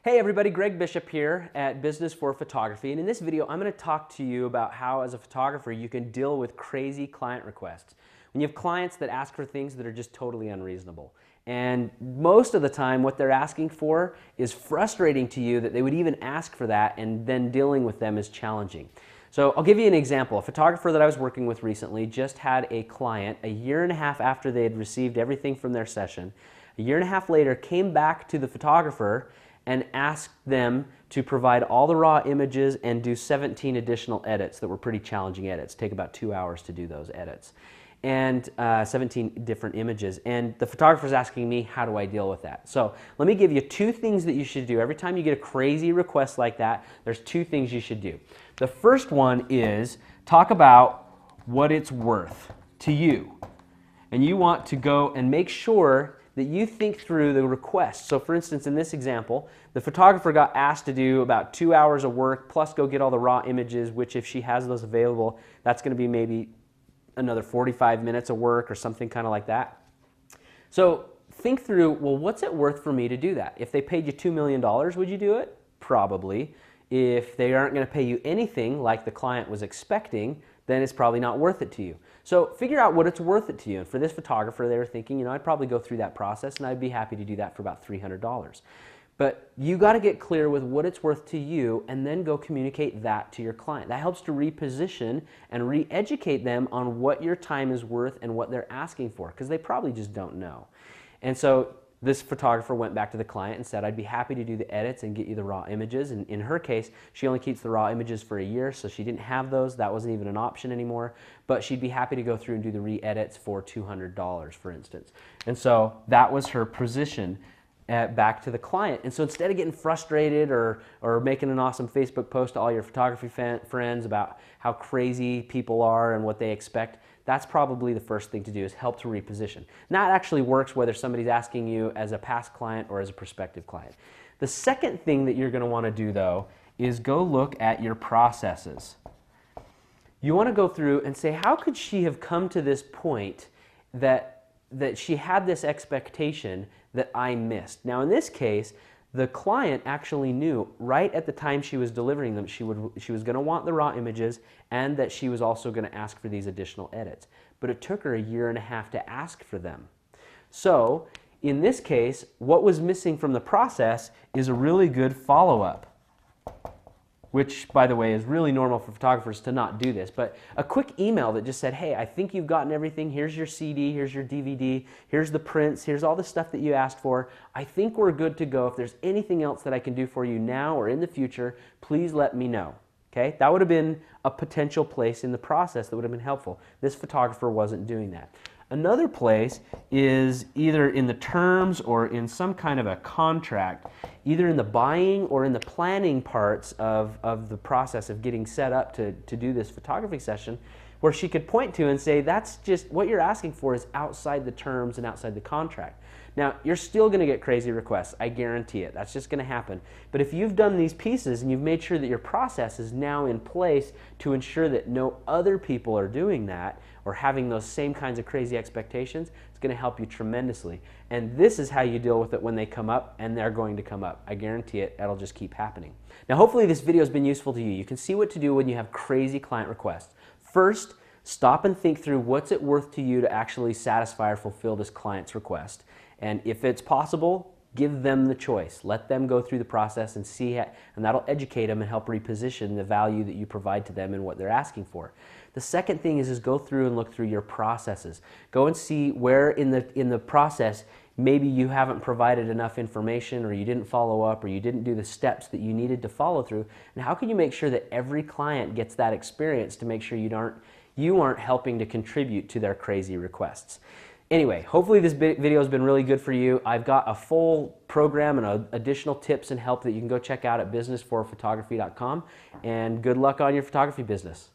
Hey everybody, Greg Bishop here at Business for Photography, and in this video I'm going to talk to you about how as a photographer you can deal with crazy client requests. When you have clients that ask for things that are just totally unreasonable. And most of the time what they're asking for is frustrating to you that they would even ask for that, and then dealing with them is challenging. So I'll give you an example. A photographer that I was working with recently just had a client a year and a half after they had received everything from their session. A year and a half later came back to the photographer and asked them to provide all the raw images and do 17 additional edits that were pretty challenging edits. Take about 2 hours to do those edits. And 17 different images. And the photographer's asking me, how do I deal with that? So let me give you 2 things that you should do. Every time you get a crazy request like that, there's 2 things you should do. The first one is talk about what it's worth to you. And you want to go and make sure that you think through the request. So for instance, in this example, the photographer got asked to do about 2 hours of work plus go get all the raw images, which if she has those available, that's going to be maybe another 45 minutes of work or something kind of like that. So think through, well, what's it worth for me to do that? If they paid you $2 million, would you do it? Probably. If they aren't going to pay you anything like the client was expecting, then it's probably not worth it to you. So figure out what it's worth it to you. And for this photographer, they were thinking, I'd probably go through that process and I'd be happy to do that for about $300. But you got to get clear with what it's worth to you and then go communicate that to your client. That helps to reposition and re-educate them on what your time is worth and what they're asking for, because they probably just don't know. And so this photographer went back to the client and said, I'd be happy to do the edits and get you the raw images. And in her case, she only keeps the raw images for a year, so she didn't have those. That wasn't even an option anymore. But she'd be happy to go through and do the re-edits for $200, for instance. And so that was her position back to the client. And so instead of getting frustrated or making an awesome Facebook post to all your photography friends about how crazy people are and what they expect, that's probably the first thing to do, is help to reposition. And that actually works whether somebody's asking you as a past client or as a prospective client. The second thing that you're going to want to do, though, is go look at your processes. You want to go through and say, how could she have come to this point that she had this expectation that I missed? Now, in this case, the client actually knew right at the time she was delivering them she was going to want the raw images and that she was also going to ask for these additional edits. But it took her a year and a half to ask for them. So in this case, what was missing from the process is a really good follow-up, which, by the way, is really normal for photographers to not do this, but a quick email that just said, hey, I think you've gotten everything. Here's your CD, here's your DVD, here's the prints, here's all the stuff that you asked for. I think we're good to go. If there's anything else that I can do for you now or in the future, please let me know. Okay? That would have been a potential place in the process that would have been helpful. This photographer wasn't doing that. Another place is either in the terms or in some kind of a contract, either in the buying or in the planning parts of the process of getting set up to do this photography session, where she could point to and say, that's just what you're asking for is outside the terms and outside the contract. Now, you're still going to get crazy requests. I guarantee it. That's just going to happen. But if you've done these pieces and you've made sure that your process is now in place to ensure that no other people are doing that or having those same kinds of crazy expectations, it's going to help you tremendously. And this is how you deal with it when they come up, and they're going to come up. I guarantee it. It'll just keep happening. Now, hopefully this video has been useful to you. You can see what to do when you have crazy client requests. First, stop and think through what's it worth to you to actually satisfy or fulfill this client's request. And if it's possible, give them the choice. Let them go through the process and see how, and that'll educate them and help reposition the value that you provide to them and what they're asking for. The second thing is go through and look through your processes. Go and see where in the process maybe you haven't provided enough information, or you didn't follow up, or you didn't do the steps that you needed to follow through. And how can you make sure that every client gets that experience to make sure you aren't helping to contribute to their crazy requests? Anyway, hopefully this video has been really good for you. I've got a full program and additional tips and help that you can go check out at businessforphotography.com. And good luck on your photography business.